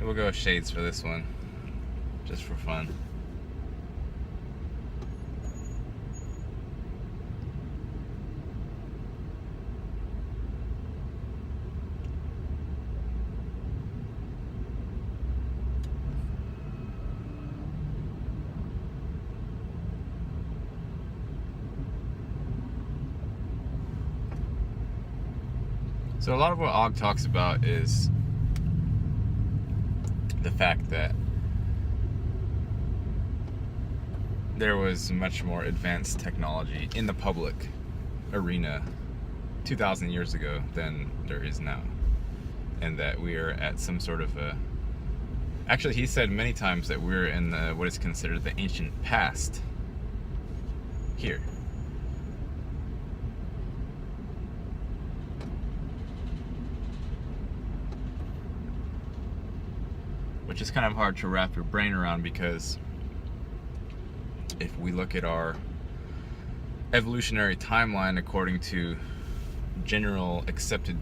We'll go with shades for this one, just for fun. So a lot of what Aug talks about is the fact that there was much more advanced technology in the public arena 2,000 years ago than there is now. And that we are at some sort of a... Actually, he said many times that we're in what is considered the ancient past here. Which is kind of hard to wrap your brain around, because if we look at our evolutionary timeline according to general accepted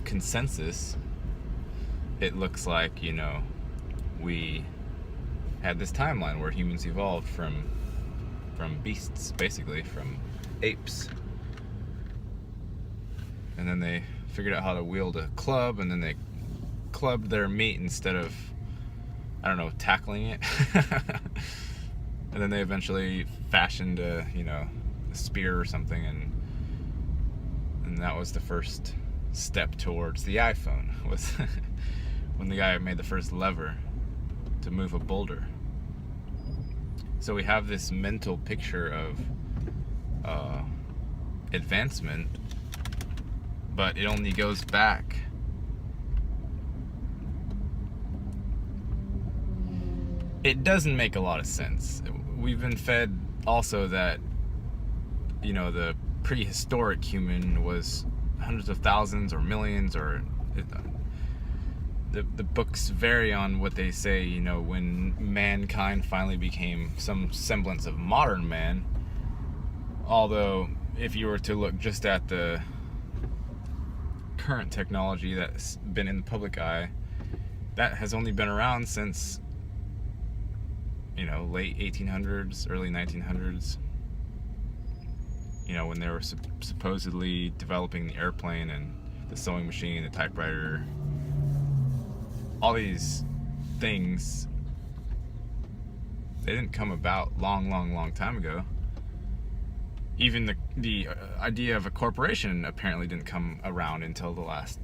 consensus, it looks like, you know, we had this timeline where humans evolved from beasts, basically, from apes. And then they figured out how to wield a club, and then they clubbed their meat instead of, I don't know, tackling it. And then they eventually fashioned a spear or something, and that was the first step towards the iPhone, was when the guy made the first lever to move a boulder. So we have this mental picture of advancement, but it only goes back it doesn't make a lot of sense. We've been fed also that, you know, the prehistoric human was hundreds of thousands or millions, or the books vary on what they say, you know, when mankind finally became some semblance of modern man. Although, if you were to look just at the current technology that's been in the public eye, that has only been around since, you know, late 1800s, early 1900s. You know, when they were supposedly developing the airplane and the sewing machine, the typewriter, all these things, they didn't come about long time ago. Even the idea of a corporation apparently didn't come around until the last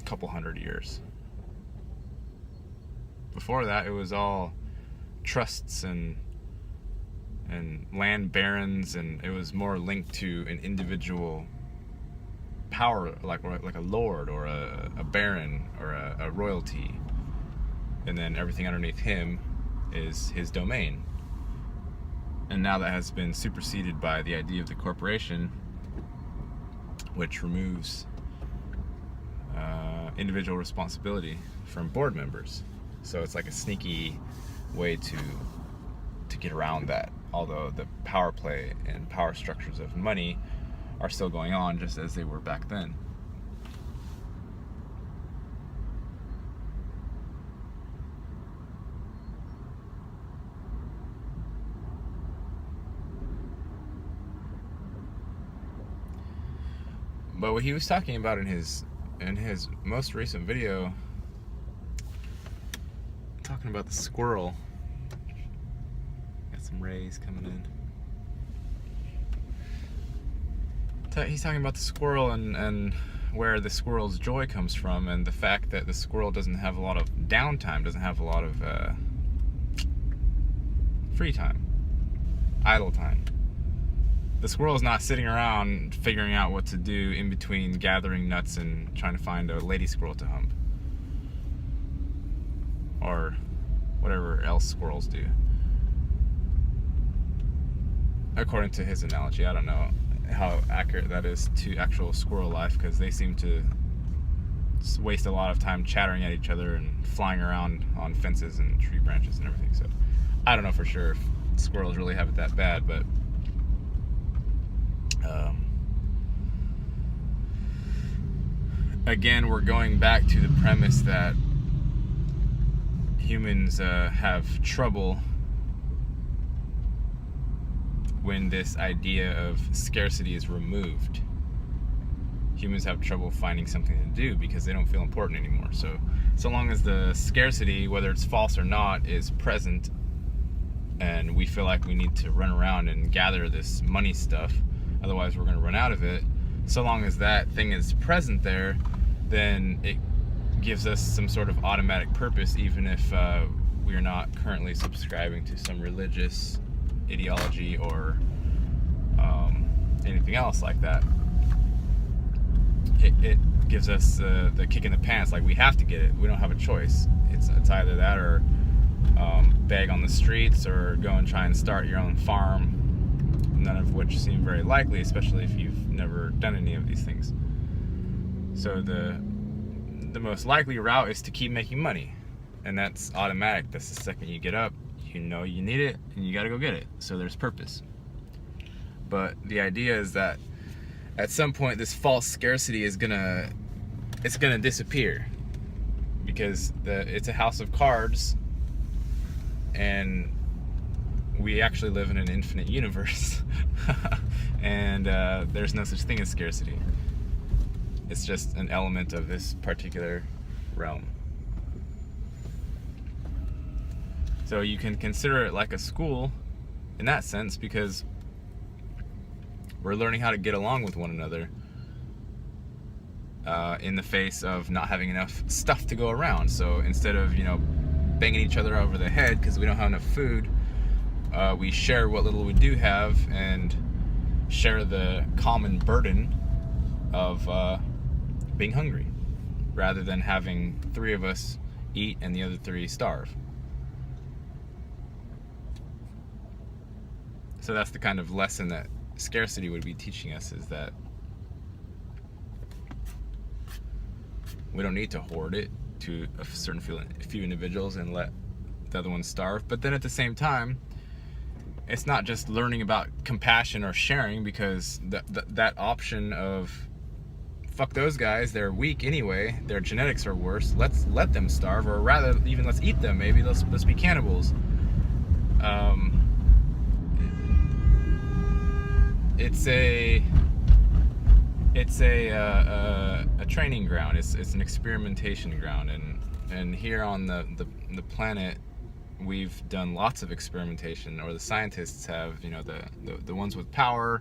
couple hundred years. Before that, it was all trusts and land barons, and it was more linked to an individual power, like a lord or a baron or a royalty, and then everything underneath him is his domain. And now that has been superseded by the idea of the corporation, which removes individual responsibility from board members. So it's like a sneaky way to get around that, although the power play and power structures of money are still going on just as they were back then. But what he was talking about in his most recent video, talking about the squirrel. Got some rays coming in. He's talking about the squirrel and where the squirrel's joy comes from, and the fact that the squirrel doesn't have a lot of downtime, doesn't have a lot of free time, idle time. The squirrel's not sitting around figuring out what to do in between gathering nuts and trying to find a lady squirrel to hump. Or whatever else squirrels do. According to his analogy. I don't know how accurate that is to actual squirrel life, because they seem to waste a lot of time chattering at each other and flying around on fences and tree branches and everything. So I don't know for sure if squirrels really have it that bad, but again, we're going back to the premise that humans have trouble when this idea of scarcity is removed. Humans have trouble finding something to do because they don't feel important anymore. So long as the scarcity, whether it's false or not, is present, and we feel like we need to run around and gather this money stuff, otherwise we're going to run out of it. So long as that thing is present there, then it gives us some sort of automatic purpose, even if we are not currently subscribing to some religious ideology or anything else like that. It gives us the kick in the pants, like we have to get it. We don't have a choice. It's either that or beg on the streets or go and try and start your own farm, none of which seem very likely, especially if you've never done any of these things. So the most likely route is to keep making money, and that's automatic. That's the second you get up, you know you need it and you got to go get it. So there's purpose. But the idea is that at some point this false scarcity is gonna disappear, because it's a house of cards and we actually live in an infinite universe. And there's no such thing as scarcity. It's just an element of this particular realm. So you can consider it like a school in that sense, because we're learning how to get along with one another in the face of not having enough stuff to go around. So instead of, banging each other over the head because we don't have enough food, we share what little we do have and share the common burden of being hungry, rather than having 3 of us eat and the other 3 starve. So that's the kind of lesson that scarcity would be teaching us, is that we don't need to hoard it to a certain few individuals and let the other ones starve. But then at the same time, it's not just learning about compassion or sharing, because that option of fuck those guys, they're weak anyway, their genetics are worse, let's let them starve, or rather even let's eat them, maybe let's be cannibals. It's a training ground. It's an experimentation ground, and here on the planet, we've done lots of experimentation, or the scientists have. The ones with power.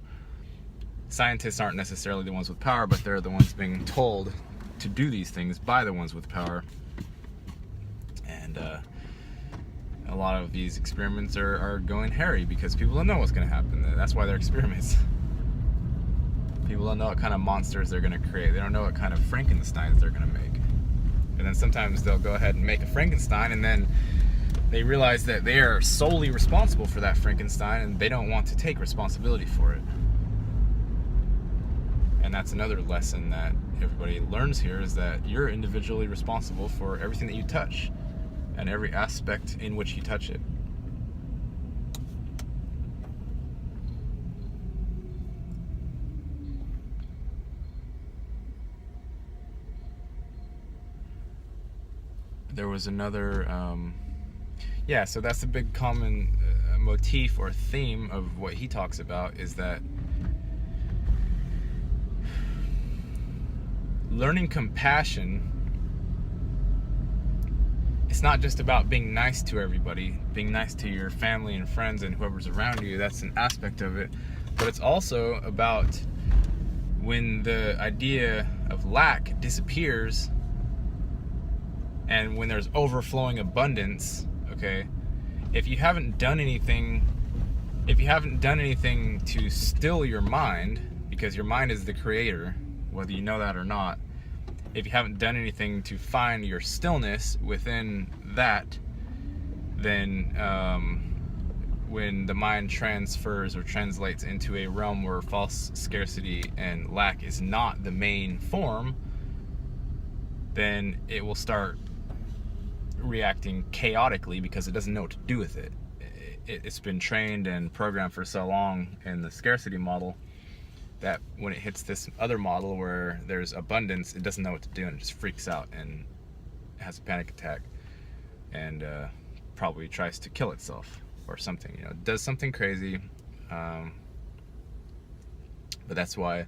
Scientists aren't necessarily the ones with power, but they're the ones being told to do these things by the ones with power. And a lot of these experiments are going hairy because people don't know what's going to happen. That's why they're experiments. People don't know what kind of monsters they're going to create. They don't know what kind of Frankensteins they're going to make. And then sometimes they'll go ahead and make a Frankenstein, and then they realize that they are solely responsible for that Frankenstein, and they don't want to take responsibility for it. And that's another lesson that everybody learns here, is that you're individually responsible for everything that you touch and every aspect in which you touch it. There was another, so that's a big common motif or theme of what he talks about, is that learning compassion, it's not just about being nice to everybody, being nice to your family and friends and whoever's around you. That's an aspect of it. But it's also about when the idea of lack disappears and when there's overflowing abundance, okay? If you haven't done anything to still your mind, because your mind is the creator, whether you know that or not, if you haven't done anything to find your stillness within that, then when the mind transfers or translates into a realm where false scarcity and lack is not the main form, then it will start reacting chaotically because it doesn't know what to do with it. It's been trained and programmed for so long in the scarcity model that when it hits this other model where there's abundance, it doesn't know what to do and it just freaks out and has a panic attack. and probably tries to kill itself or something, does something crazy. But that's why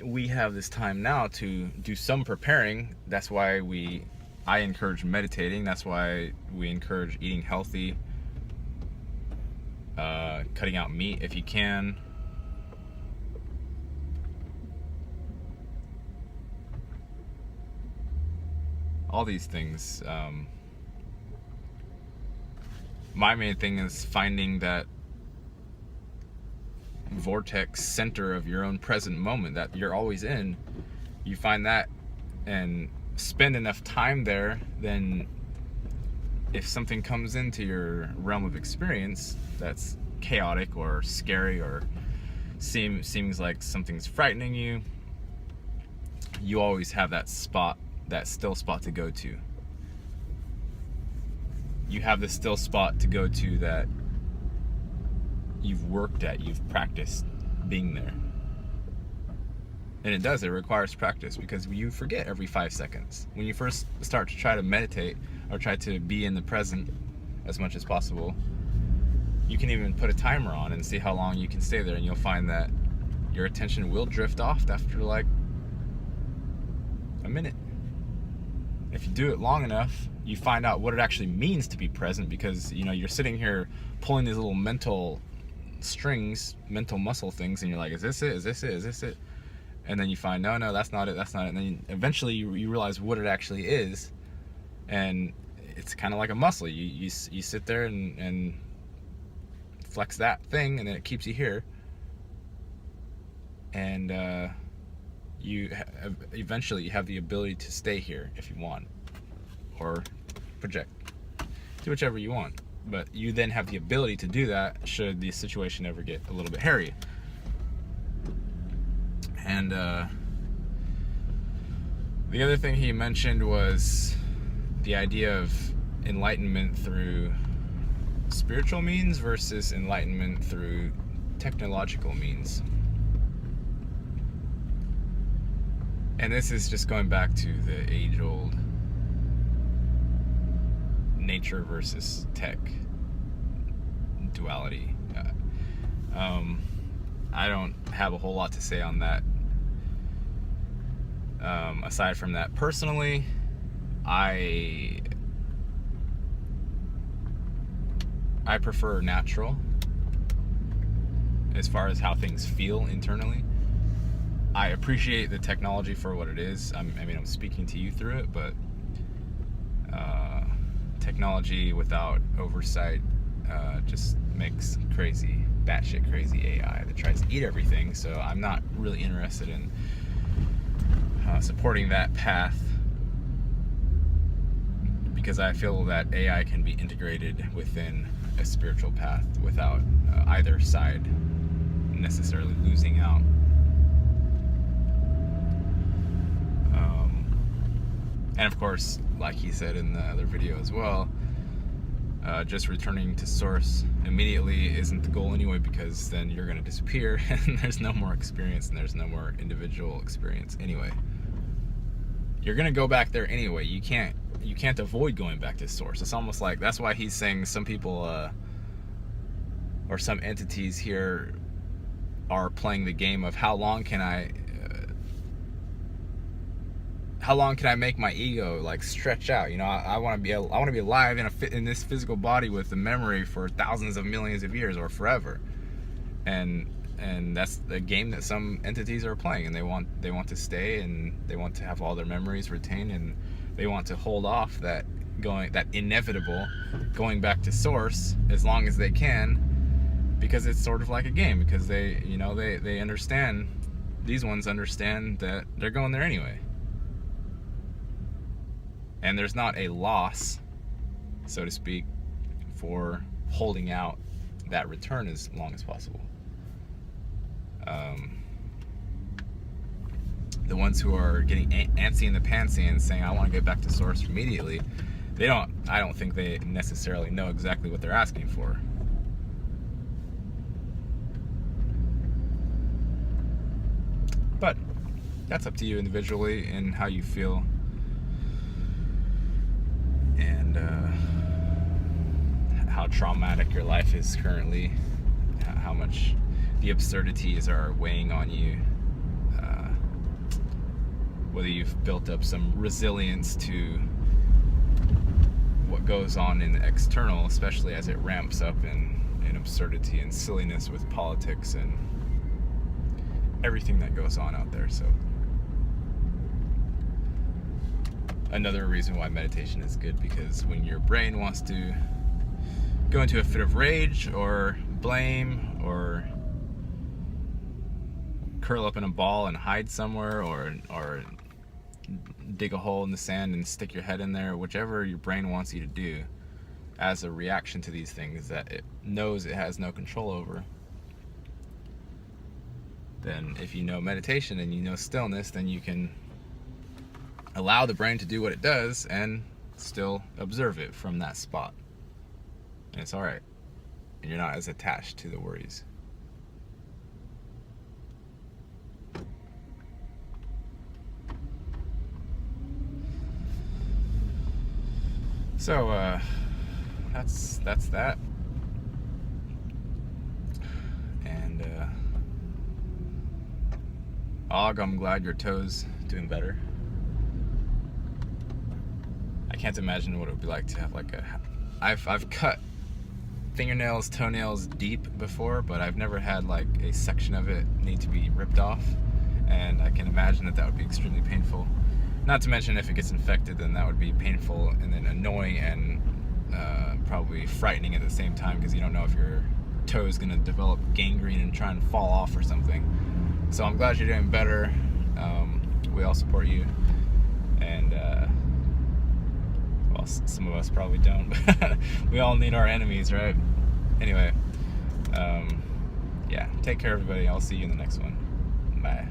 we have this time now to do some preparing. That's why I encourage meditating. That's why we encourage eating healthy, cutting out meat if you can. All these things. My main thing is finding that vortex center of your own present moment that you're always in. You find that and spend enough time there, then if something comes into your realm of experience that's chaotic or scary or seems like something's frightening you, you always have that spot, that still spot to go to. You have this still spot to go to that you've worked at, you've practiced being there. And it requires practice, because you forget every 5 seconds. When you first start to try to meditate or try to be in the present as much as possible, you can even put a timer on and see how long you can stay there, and you'll find that your attention will drift off after like a minute. If you do it long enough, you find out what it actually means to be present, because you're sitting here pulling these little mental strings, mental muscle things, and you're like, is this it? Is this it? Is this it? And then you find, no, that's not it, that's not it. And then eventually you realize what it actually is, and it's kind of like a muscle. You sit there and flex that thing, and then it keeps you here, and eventually you have the ability to stay here if you want, or project, do whichever you want. But you then have the ability to do that should the situation ever get a little bit hairy. And the other thing he mentioned was the idea of enlightenment through spiritual means versus enlightenment through technological means. And this is just going back to the age-old nature versus tech duality. I don't have a whole lot to say on that. Aside from that, personally, I prefer natural as far as how things feel internally. I appreciate the technology for what it is. I'm speaking to you through it, but technology without oversight just makes crazy, batshit crazy AI that tries to eat everything. So I'm not really interested in supporting that path, because I feel that AI can be integrated within a spiritual path without either side necessarily losing out. And of course, like he said in the other video as well, just returning to source immediately isn't the goal anyway, because then you're going to disappear and there's no more experience and there's no more individual experience anyway. You're going to go back there anyway. You can't avoid going back to source. It's almost like, that's why he's saying some people or some entities here are playing the game of how long can I make my ego like stretch out? I want to be alive in this physical body with the memory for thousands of millions of years or forever, and that's the game that some entities are playing, and they want to stay, and they want to have all their memories retained, and they want to hold off that inevitable going back to source as long as they can, because it's sort of like a game, because they understand, these ones understand that they're going there anyway. And there's not a loss, so to speak, for holding out that return as long as possible. The ones who are getting antsy in the pantsy and saying, I want to get back to source immediately, I don't think they necessarily know exactly what they're asking for. But that's up to you individually and how you feel and how traumatic your life is currently, how much the absurdities are weighing on you, whether you've built up some resilience to what goes on in the external, especially as it ramps up in absurdity and silliness with politics and everything that goes on out there. So another reason why meditation is good, because when your brain wants to go into a fit of rage or blame or curl up in a ball and hide somewhere, or dig a hole in the sand and stick your head in there, whichever your brain wants you to do as a reaction to these things that it knows it has no control over, then if you know meditation and you know stillness, then you can allow the brain to do what it does and still observe it from that spot. And it's all right. And you're not as attached to the worries. So that's that. And Aug, I'm glad your toe's doing better. I can't imagine what it would be like to have like I've cut fingernails, toenails deep before, but I've never had like a section of it need to be ripped off, and I can imagine that would be extremely painful. Not to mention if it gets infected, then that would be painful and then annoying and probably frightening at the same time, because you don't know if your toe is going to develop gangrene and try and fall off or something. So I'm glad you're doing better. We all support you, and well, some of us probably don't, but we all need our enemies, right? Anyway, yeah, take care everybody. I'll see you in the next one. Bye.